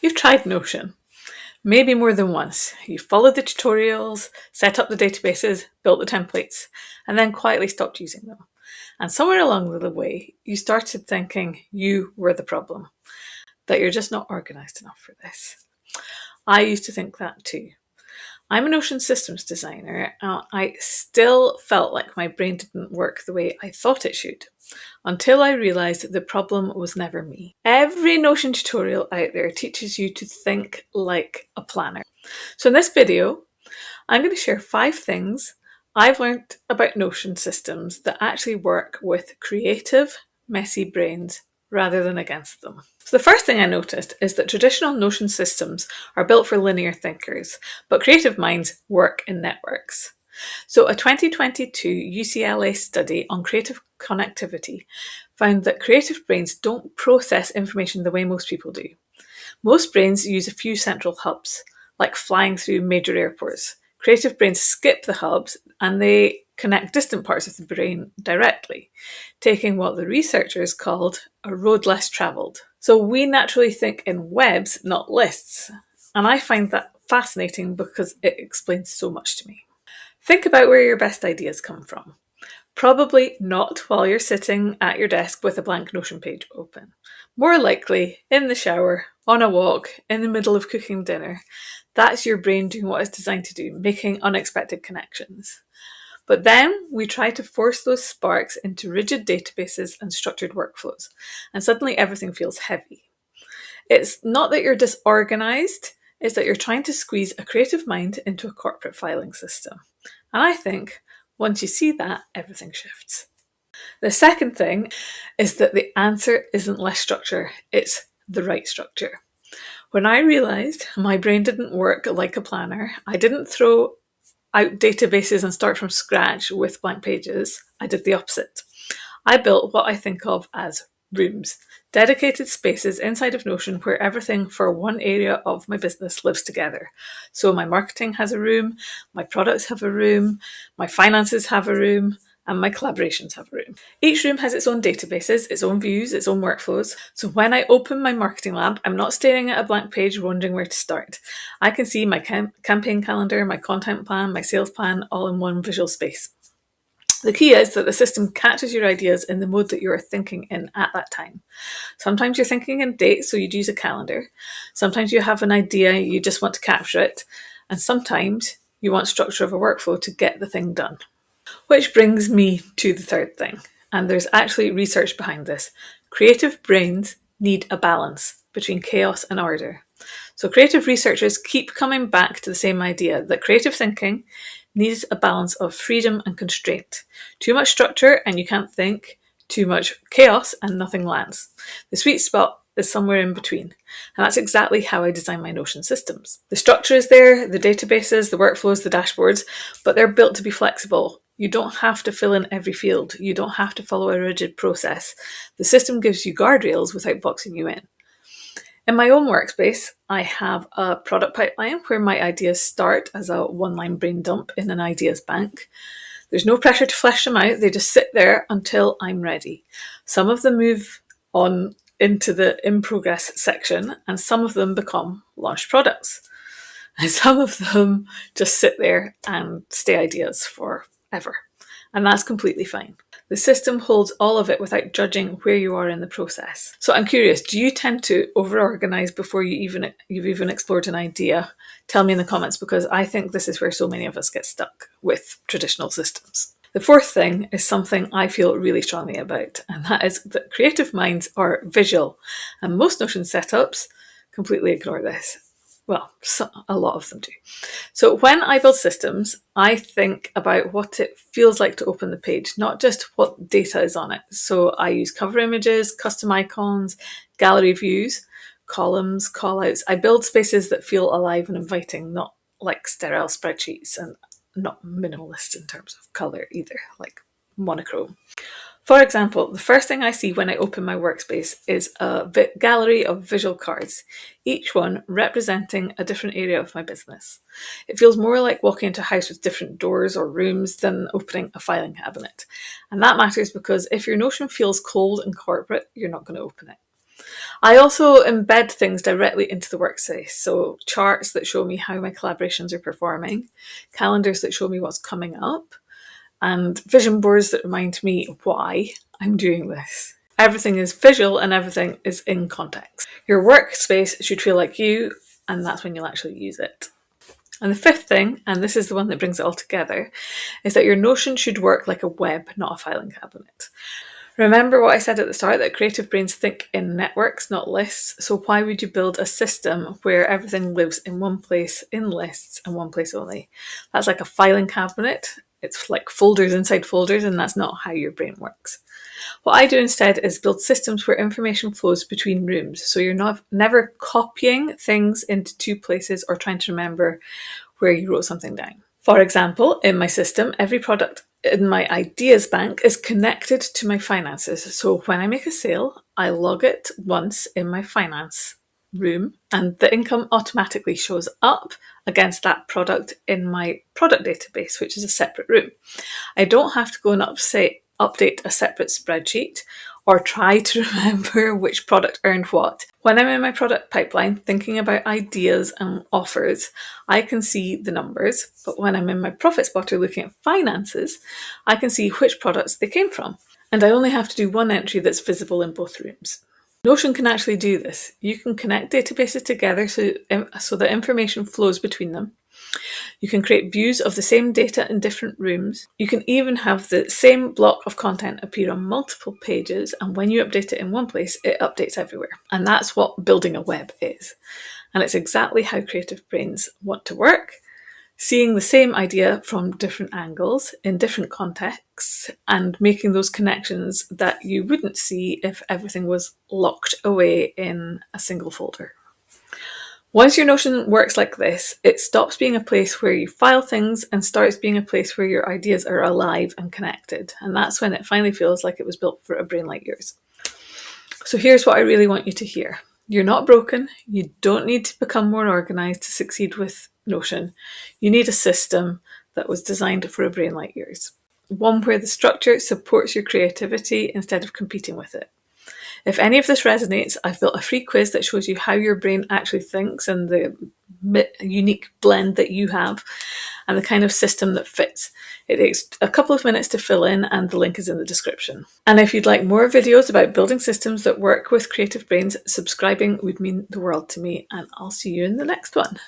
You've tried Notion, maybe more than once. You followed the tutorials, set up the databases, built the templates, and then quietly stopped using them. And somewhere along the way, you started thinking you were the problem, that you're just not organized enough for this. I used to think that too. I'm a Notion systems designer, and I still felt like my brain didn't work the way I thought it should, until I realised the problem was never me. Every Notion tutorial out there teaches you to think like a planner. So in this video, I'm going to share 5 things I've learned about Notion systems that actually work with creative, messy brains rather than against them. So the first thing I noticed is that traditional Notion systems are built for linear thinkers, but creative minds work in networks. So a 2022 UCLA study on creative connectivity found that creative brains don't process information the way most people do. Most brains use a few central hubs, like flying through major airports. Creative brains skip the hubs and they connect distant parts of the brain directly, taking what the researchers called a road less travelled. So we naturally think in webs, not lists. And I find that fascinating because it explains so much to me. Think about where your best ideas come from. Probably not while you're sitting at your desk with a blank Notion page open. More likely in the shower, on a walk, in the middle of cooking dinner. That's your brain doing what it's designed to do, making unexpected connections. But then we try to force those sparks into rigid databases and structured workflows, and suddenly everything feels heavy. It's not that you're disorganized, it's that you're trying to squeeze a creative mind into a corporate filing system. And I think once you see that, everything shifts. The second thing is that the answer isn't less structure, it's the right structure. When I realised my brain didn't work like a planner, I didn't throw out databases and start from scratch with blank pages. I did the opposite. I built what I think of as rooms, dedicated spaces inside of Notion where everything for one area of my business lives together. So my marketing has a room, my products have a room, my finances have a room, and my collaborations have a room. Each room has its own databases, its own views, its own workflows. So when I open my marketing lab, I'm not staring at a blank page wondering where to start. I can see my campaign calendar, my content plan, my sales plan, all in one visual space. The key is that the system catches your ideas in the mode that you are thinking in at that time. Sometimes you're thinking in dates, so you'd use a calendar. Sometimes you have an idea, you just want to capture it. And sometimes you want structure of a workflow to get the thing done. Which brings me to the third thing, and there's actually research behind this. Creative brains need a balance between chaos and order. So creative researchers keep coming back to the same idea that creative thinking needs a balance of freedom and constraint. Too much structure and you can't think, too much chaos and nothing lands. The sweet spot is somewhere in between. And that's exactly how I design my Notion systems. The structure is there, the databases, the workflows, the dashboards, but they're built to be flexible. You don't have to fill in every field. You don't have to follow a rigid process. The system gives you guardrails without boxing you in. In my own workspace, I have a product pipeline where my ideas start as a one-line brain dump in an ideas bank. There's no pressure to flesh them out. They just sit there until I'm ready. Some of them move on into the in progress section and some of them become launched products. And some of them just sit there and stay ideas forever. And that's completely fine. The system holds all of it without judging where you are in the process. So I'm curious, do you tend to over-organize before you've even explored an idea? Tell me in the comments, because I think this is where so many of us get stuck with traditional systems. The fourth thing is something I feel really strongly about, and that is that creative minds are visual, and most Notion setups completely ignore this. Well, a lot of them do. So when I build systems, I think about what it feels like to open the page, not just what data is on it. So I use cover images, custom icons, gallery views, columns, callouts. I build spaces that feel alive and inviting, not like sterile spreadsheets, and not minimalist in terms of color either, like monochrome. For example, the first thing I see when I open my workspace is a gallery of visual cards, each one representing a different area of my business. It feels more like walking into a house with different doors or rooms than opening a filing cabinet. And that matters because if your Notion feels cold and corporate, you're not going to open it. I also embed things directly into the workspace. So charts that show me how my collaborations are performing, calendars that show me what's coming up, and vision boards that remind me why I'm doing this. Everything is visual and everything is in context. Your workspace should feel like you, and that's when you'll actually use it. And the fifth thing, and this is the one that brings it all together, is that your Notion should work like a web, not a filing cabinet. Remember what I said at the start, that creative brains think in networks, not lists. So why would you build a system where everything lives in one place, in lists, and one place only? That's like a filing cabinet. It's like folders inside folders, and that's not how your brain works. What I do instead is build systems where information flows between rooms. So you're never copying things into two places or trying to remember where you wrote something down. For example, in my system, every product in my ideas bank is connected to my finances. So when I make a sale, I log it once in my finance room, and the income automatically shows up against that product in my product database, which is a separate room. I don't have to go and update a separate spreadsheet or try to remember which product earned what. When I'm in my product pipeline thinking about ideas and offers, I can see the numbers, but when I'm in my profit spotter looking at finances, I can see which products they came from. And I only have to do one entry that's visible in both rooms. Notion can actually do this. You can connect databases together so that information flows between them. You can create views of the same data in different rooms. You can even have the same block of content appear on multiple pages, and when you update it in one place, it updates everywhere. And that's what building a web is. And it's exactly how creative brains want to work, seeing the same idea from different angles in different contexts and making those connections that you wouldn't see if everything was locked away in a single folder. Once your Notion works like this, it stops being a place where you file things and starts being a place where your ideas are alive and connected. And that's when it finally feels like it was built for a brain like yours. So here's what I really want you to hear. You're not broken. You don't need to become more organized to succeed with Notion. You need a system that was designed for a brain like yours. One where the structure supports your creativity instead of competing with it. If any of this resonates, I've built a free quiz that shows you how your brain actually thinks and the unique blend that you have and the kind of system that fits. It takes a couple of minutes to fill in, and the link is in the description. And if you'd like more videos about building systems that work with creative brains, subscribing would mean the world to me, and I'll see you in the next one.